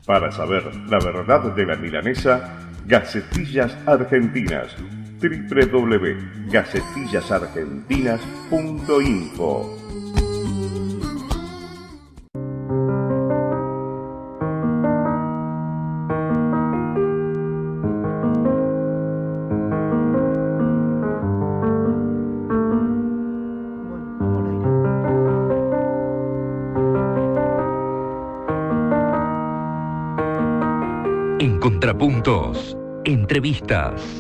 Para saber la verdad de la milanesa, Gacetillas Argentinas. www.gacetillasargentinas.info. En Contrapuntos, entrevistas,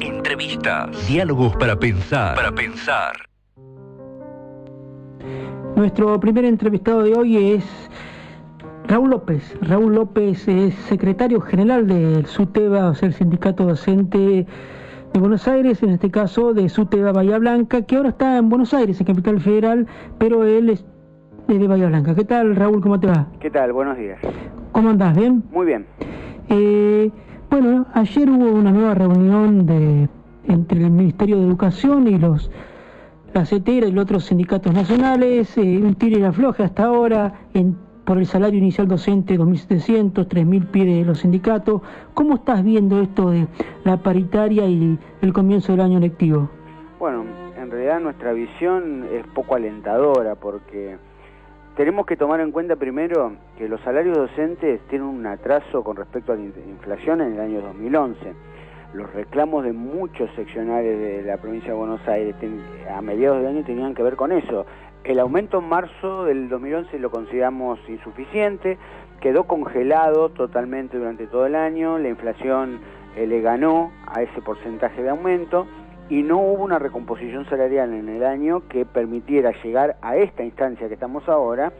diálogos para pensar. Nuestro primer entrevistado de hoy es Raúl López. Raúl López es secretario general del SUTEBA, o sea, el Sindicato Docente de Buenos Aires, en este caso de SUTEBA Bahía Blanca, que ahora está en Buenos Aires, en Capital Federal, pero él es de Bahía Blanca. ¿Qué tal, Raúl? ¿Cómo te va? ¿Qué tal? Buenos días. ¿Cómo andás? ¿Bien? Muy bien. Bueno, ayer hubo una nueva reunión entre el Ministerio de Educación y la CETERA y los otros sindicatos nacionales, un tira y afloje hasta ahora por el salario inicial docente 2.700, 3.000 pide los sindicatos. ¿Cómo estás viendo esto de la paritaria y el comienzo del año lectivo? Bueno, en realidad nuestra visión es poco alentadora porque tenemos que tomar en cuenta primero que los salarios docentes tienen un atraso con respecto a la inflación en el año 2011. Los reclamos de muchos seccionales de la provincia de Buenos Aires a mediados de año tenían que ver con eso. El aumento en marzo del 2011 lo consideramos insuficiente, quedó congelado totalmente durante todo el año, la inflación le ganó a ese porcentaje de aumento y no hubo una recomposición salarial en el año que permitiera llegar a esta instancia que estamos ahora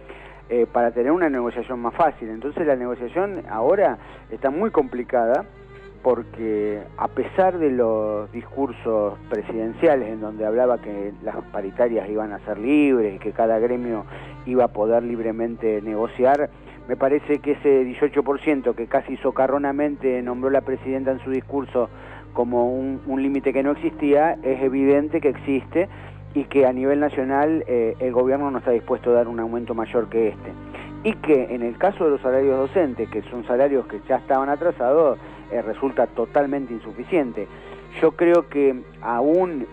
para tener una negociación más fácil. Entonces la negociación ahora está muy complicada porque a pesar de los discursos presidenciales en donde hablaba que las paritarias iban a ser libres y que cada gremio iba a poder libremente negociar, me parece que ese 18% que casi socarronamente nombró la presidenta en su discurso como un límite que no existía, es evidente que existe y que a nivel nacional el gobierno no está dispuesto a dar un aumento mayor que este. Y que en el caso de los salarios docentes, que son salarios que ya estaban atrasados, resulta totalmente insuficiente. Yo creo que aún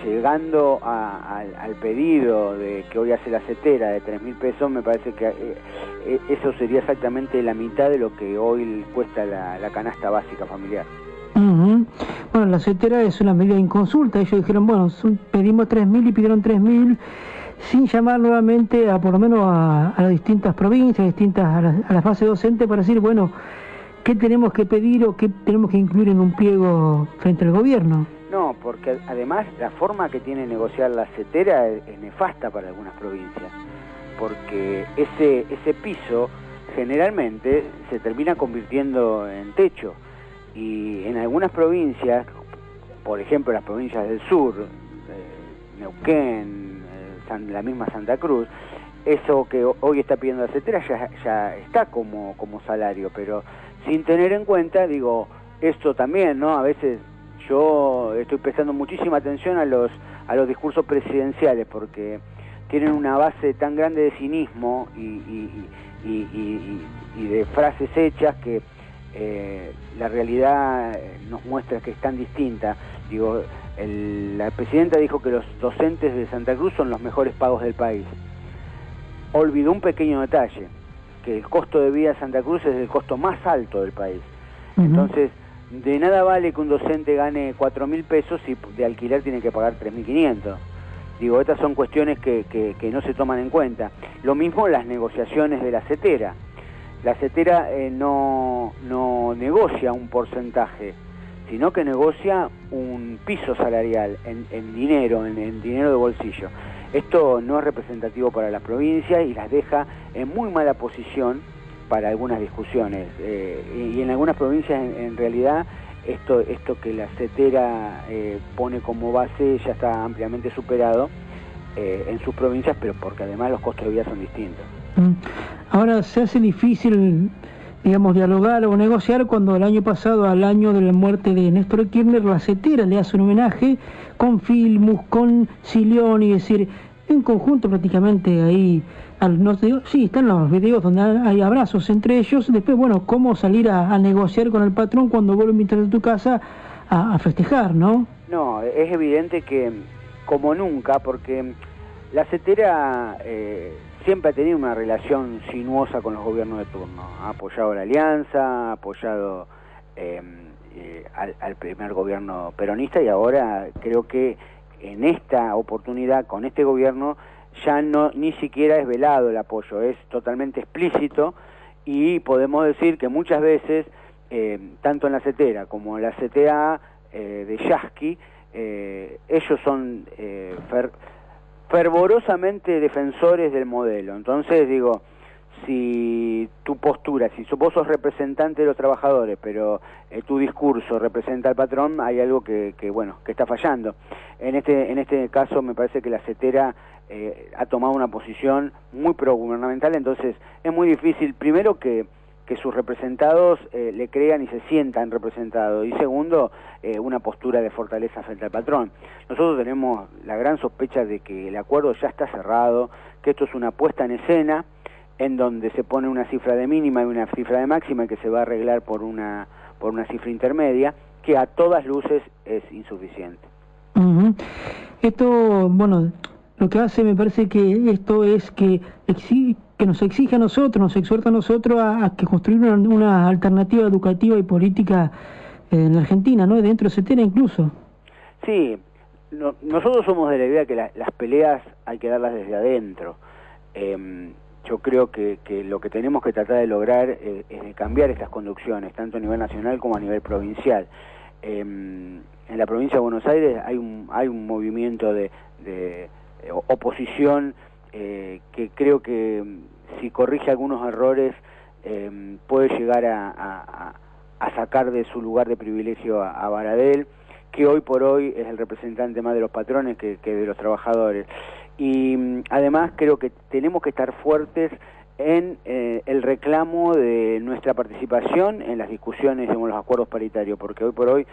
llegando al pedido de que hoy hace la CETERA de 3.000 pesos, me parece que eso sería exactamente la mitad de lo que hoy cuesta la canasta básica familiar. Bueno, la CETERA es una medida inconsulta. Ellos dijeron, bueno, pedimos 3.000 y pidieron 3.000 sin llamar nuevamente por lo menos a las distintas provincias, a la fase docente para decir, bueno, ¿qué tenemos que pedir o qué tenemos que incluir en un pliego frente al gobierno? No, porque además la forma que tiene negociar la CETERA es nefasta para algunas provincias, porque ese piso generalmente se termina convirtiendo en techo. Y en algunas provincias, por ejemplo las provincias del sur, Neuquén, la misma Santa Cruz, eso que hoy está pidiendo la CETERA ya está como salario, pero sin tener en cuenta, digo, esto también, ¿no? A veces yo estoy prestando muchísima atención a los discursos presidenciales porque tienen una base tan grande de cinismo y de frases hechas que la realidad nos muestra que es tan distinta. Digo, la presidenta dijo que los docentes de Santa Cruz son los mejores pagos del país. Olvidó un pequeño detalle, que el costo de vida de Santa Cruz es el costo más alto del país. Entonces, de nada vale que un docente gane 4.000 pesos si de alquiler tiene que pagar 3.500. Digo, estas son cuestiones que no se toman en cuenta. Lo mismo las negociaciones de la CETERA. La CETERA no negocia un porcentaje, sino que negocia un piso salarial en dinero de bolsillo. Esto no es representativo para las provincias y las deja en muy mala posición para algunas discusiones. Y en algunas provincias, en realidad, esto que la CETERA pone como base ya está ampliamente superado en sus provincias, pero porque además los costos de vida son distintos. Ahora se hace difícil, digamos, dialogar o negociar cuando el año pasado, al año de la muerte de Néstor Kirchner, la CETERA le hace un homenaje con Filmus, con Silioni, es decir, en conjunto prácticamente ahí, no te digo, sí, están los videos donde hay abrazos entre ellos, después, bueno, cómo salir a negociar con el patrón cuando vos lo invitas a tu casa a festejar, ¿no? No, es evidente que, como nunca, porque la CETERA siempre ha tenido una relación sinuosa con los gobiernos de turno, ha apoyado la alianza, ha apoyado al primer gobierno peronista, y ahora creo que en esta oportunidad, con este gobierno, ya no ni siquiera es velado el apoyo, es totalmente explícito, y podemos decir que muchas veces, tanto en la CETERA como en la CTA de Yasky, ellos son fervorosamente defensores del modelo. Entonces digo, si tu postura, si vos sos representante de los trabajadores, pero tu discurso representa al patrón, hay algo que está fallando. En este caso me parece que la CETERA ha tomado una posición muy progubernamental, entonces es muy difícil, primero, que sus representados le crean y se sientan representados, y segundo, una postura de fortaleza frente al patrón. Nosotros tenemos la gran sospecha de que el acuerdo ya está cerrado, que esto es una puesta en escena, en donde se pone una cifra de mínima y una cifra de máxima, y que se va a arreglar por una cifra intermedia, que a todas luces es insuficiente. Uh-huh. Esto, bueno, lo que hace, me parece que esto es que nos exige a nosotros, nos exhorta a nosotros a que construir una alternativa educativa y política en la Argentina, ¿no? Dentro de CETERA incluso. Sí, nosotros somos de la idea que las peleas hay que darlas desde adentro. Yo creo que lo que tenemos que tratar de lograr es de cambiar estas conducciones, tanto a nivel nacional como a nivel provincial. En la provincia de Buenos Aires hay un movimiento de oposición que creo que si corrige algunos errores puede llegar a sacar de su lugar de privilegio a Baradel, que hoy por hoy es el representante más de los patrones que de los trabajadores. Y además creo que tenemos que estar fuertes en el reclamo de nuestra participación en las discusiones de los acuerdos paritarios, porque hoy por hoy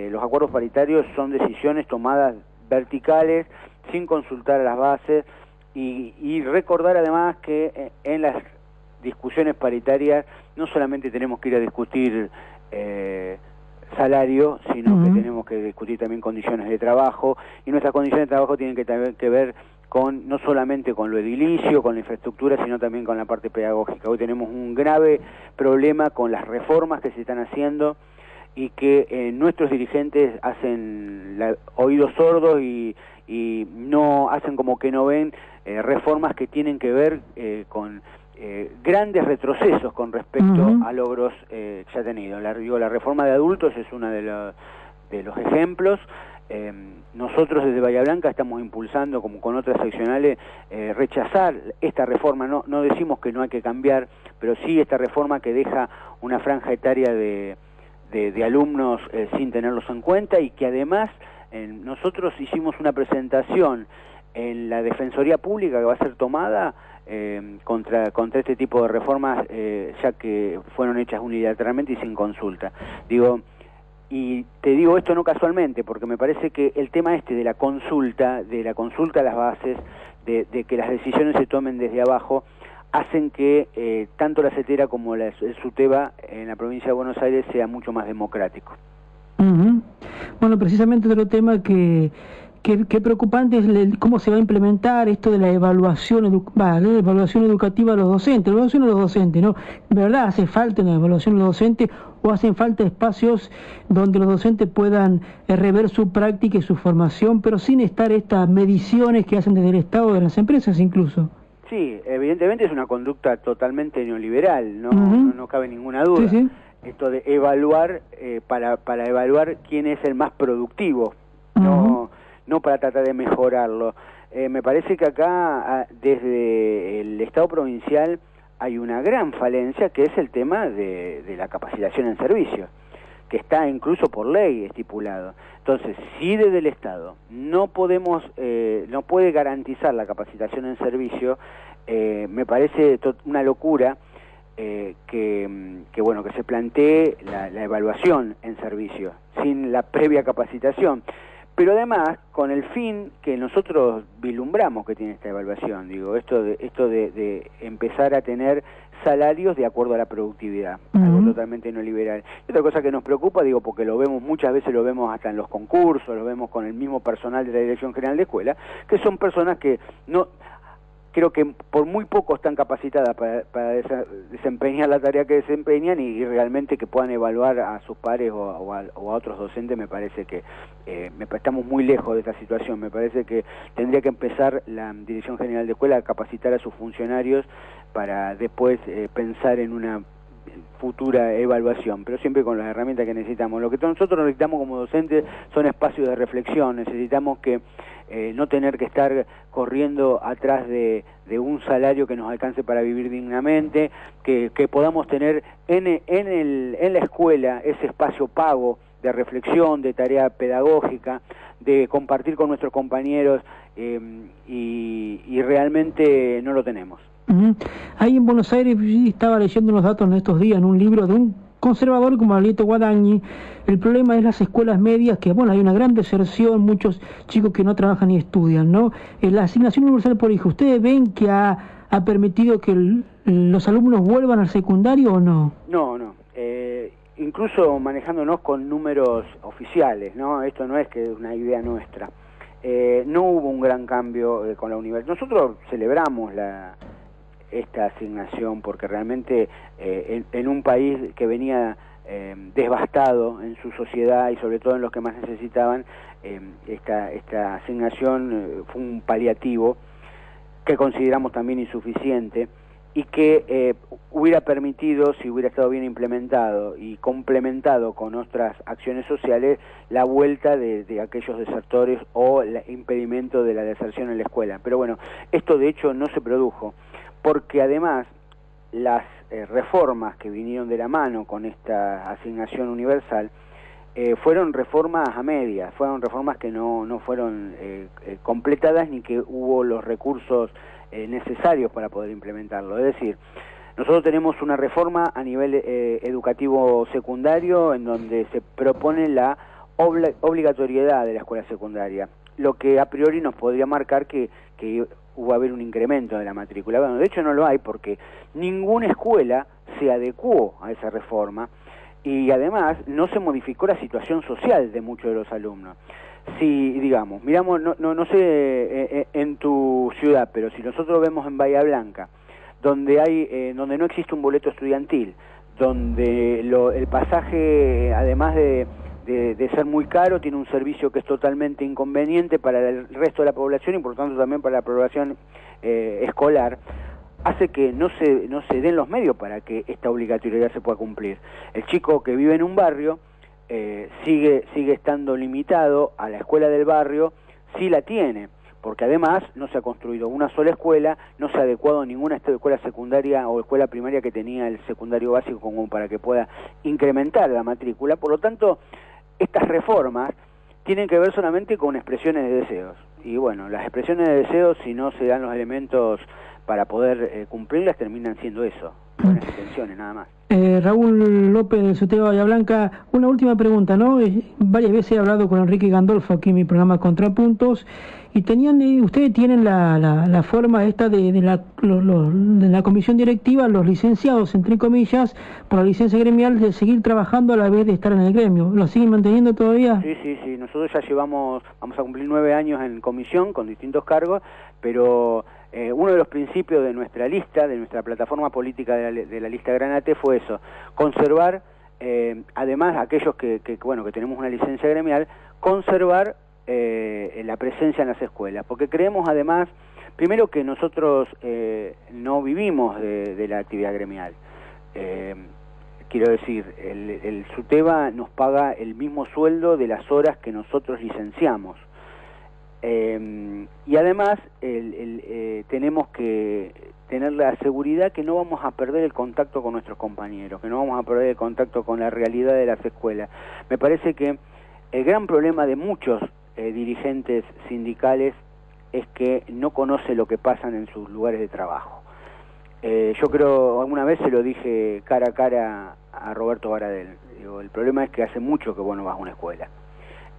los acuerdos paritarios son decisiones tomadas verticales, sin consultar a las bases, y recordar además que en las discusiones paritarias no solamente tenemos que ir a discutir salario, sino que tenemos que discutir también condiciones de trabajo, y nuestras condiciones de trabajo tienen que ver con no solamente con lo edilicio, con la infraestructura, sino también con la parte pedagógica. Hoy tenemos un grave problema con las reformas que se están haciendo, y que nuestros dirigentes hacen oídos sordos y no hacen como que no ven reformas que tienen que ver con grandes retrocesos con respecto a logros ya tenidos. La reforma de adultos es uno de los ejemplos. Nosotros desde Bahía Blanca estamos impulsando, como con otras seccionales, rechazar esta reforma. No decimos que no hay que cambiar, pero sí esta reforma que deja una franja etaria de alumnos sin tenerlos en cuenta, y que además nosotros hicimos una presentación en la Defensoría Pública que va a ser tomada contra este tipo de reformas, ya que fueron hechas unilateralmente y sin consulta. Y te digo esto no casualmente, porque me parece que el tema de la consulta a las bases, de que las decisiones se tomen desde abajo, hacen que tanto la CETERA como el SUTEBA en la provincia de Buenos Aires sea mucho más democrático. Bueno, precisamente otro tema que preocupante es cómo se va a implementar esto de la evaluación educativa a los docentes. La evaluación a los docentes, ¿no? ¿De verdad hace falta una evaluación a los docentes, o hacen falta espacios donde los docentes puedan rever su práctica y su formación, pero sin estar estas mediciones que hacen desde el Estado, de las empresas incluso? Sí, evidentemente es una conducta totalmente neoliberal, no cabe ninguna duda. Sí. Esto de evaluar para evaluar quién es el más productivo, no para tratar de mejorarlo. Me parece que acá, desde el Estado provincial, hay una gran falencia, que es el tema de la capacitación en servicio, que está incluso por ley estipulado. Entonces, si desde el Estado no puede garantizar la capacitación en servicio, me parece una locura que se plantee la evaluación en servicio sin la previa capacitación. pero además con el fin que nosotros vislumbramos que tiene esta evaluación, digo, esto de empezar a tener salarios de acuerdo a la productividad, algo totalmente no liberal. Y otra cosa que nos preocupa, digo, porque lo vemos, muchas veces lo vemos hasta en los concursos, lo vemos con el mismo personal de la Dirección General de Escuela, que son personas que no... creo que por muy poco están capacitadas para desempeñar la tarea que desempeñan y realmente que puedan evaluar a sus pares o a otros docentes. Me parece que estamos muy lejos de esta situación. Me parece que tendría que empezar la Dirección General de Escuela a capacitar a sus funcionarios para después pensar en una futura evaluación, pero siempre con las herramientas que necesitamos. Lo que nosotros necesitamos como docentes son espacios de reflexión. Necesitamos que no tener que estar corriendo atrás de un salario que nos alcance para vivir dignamente, que podamos tener en la escuela ese espacio pago de reflexión, de tarea pedagógica, de compartir con nuestros compañeros, y realmente no lo tenemos. Ahí en Buenos Aires estaba leyendo unos datos en estos días en un libro de un conservador como Alito Guadañi. El problema es las escuelas medias, que bueno, hay una gran deserción, muchos chicos que no trabajan ni estudian, ¿no? La asignación universal por hijo, ¿ustedes ven que ha permitido que los alumnos vuelvan al secundario o no? No. Incluso manejándonos con números oficiales, ¿no? Esto no es que es una idea nuestra. No hubo un gran cambio con la universidad. Nosotros celebramos esta asignación porque realmente en un país que venía devastado en su sociedad y sobre todo en los que más necesitaban, esta asignación fue un paliativo que consideramos también insuficiente y que hubiera permitido, si hubiera estado bien implementado y complementado con otras acciones sociales, la vuelta de aquellos desertores o el impedimento de la deserción en la escuela. Pero bueno, esto de hecho no se produjo, porque además las reformas que vinieron de la mano con esta asignación universal fueron reformas a medias, fueron reformas que no fueron completadas ni que hubo los recursos necesarios para poder implementarlo. Es decir, nosotros tenemos una reforma a nivel educativo secundario en donde se propone la obligatoriedad de la escuela secundaria, lo que a priori nos podría marcar que va a haber un incremento de la matrícula. Bueno, de hecho no lo hay porque ninguna escuela se adecuó a esa reforma y además no se modificó la situación social de muchos de los alumnos. Si, digamos, miramos, no sé en tu ciudad, pero si nosotros vemos en Bahía Blanca, donde no existe un boleto estudiantil, donde el pasaje, además de ser muy caro, tiene un servicio que es totalmente inconveniente para el resto de la población y por lo tanto también para la población escolar, hace que no se den los medios para que esta obligatoriedad se pueda cumplir. El chico que vive en un barrio sigue estando limitado a la escuela del barrio, sí la tiene, porque además no se ha construido una sola escuela, no se ha adecuado ninguna escuela secundaria o escuela primaria que tenía el secundario básico como para que pueda incrementar la matrícula. Por lo tanto, estas reformas tienen que ver solamente con expresiones de deseos. Y bueno, las expresiones de deseos, si no se dan los elementos para poder cumplirlas, terminan siendo eso, buenas intenciones nada más. Raúl López de Suteba Bahía Blanca, una última pregunta, ¿no? Varias veces he hablado con Enrique Gandolfo aquí en mi programa Contrapuntos y ustedes tienen la forma esta de la comisión directiva, los licenciados, entre comillas, por la licencia gremial, de seguir trabajando a la vez de estar en el gremio. ¿Lo siguen manteniendo todavía? Sí, nosotros ya vamos a cumplir 9 años en comisión con distintos cargos, pero uno de los principios de nuestra lista, de nuestra plataforma política de la lista Granate fue eso, conservar, además aquellos que tenemos una licencia gremial, conservar la presencia en las escuelas, porque creemos además, primero que nosotros no vivimos de la actividad gremial. Quiero decir, el SUTEBA nos paga el mismo sueldo de las horas que nosotros licenciamos. Y además tenemos que tener la seguridad que no vamos a perder el contacto con nuestros compañeros, que no vamos a perder el contacto con la realidad de las escuelas. Me parece que el gran problema de muchos dirigentes sindicales es que no conoce lo que pasan en sus lugares de trabajo. Yo creo, alguna vez se lo dije cara a cara a Roberto Baradel, digo, el problema es que hace mucho que vos no vas a una escuela.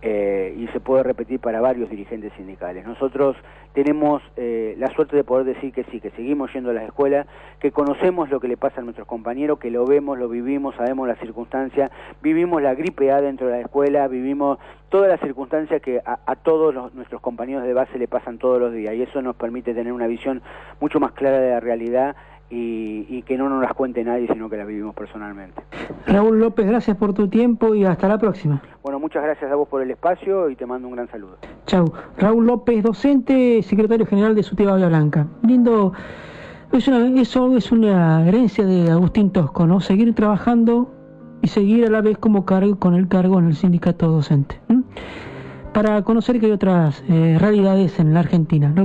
y se puede repetir para varios dirigentes sindicales. Nosotros tenemos la suerte de poder decir que sí, que seguimos yendo a las escuelas, que conocemos lo que le pasa a nuestros compañeros, que lo vemos, lo vivimos, sabemos las circunstancias, vivimos la gripe A dentro de la escuela, vivimos todas las circunstancias que a todos nuestros compañeros de base le pasan todos los días, y eso nos permite tener una visión mucho más clara de la realidad y que no nos las cuente nadie, sino que las vivimos personalmente. Raúl López, gracias por tu tiempo y hasta la próxima. Bueno, muchas gracias a vos por el espacio y te mando un gran saludo. Chau. Raúl López, docente, secretario general de SUTEBA Bahía Blanca. Lindo, eso es una herencia de Agustín Tosco, ¿no? Seguir trabajando y seguir a la vez con el cargo en el sindicato docente. Para conocer que hay otras realidades en la Argentina, ¿no?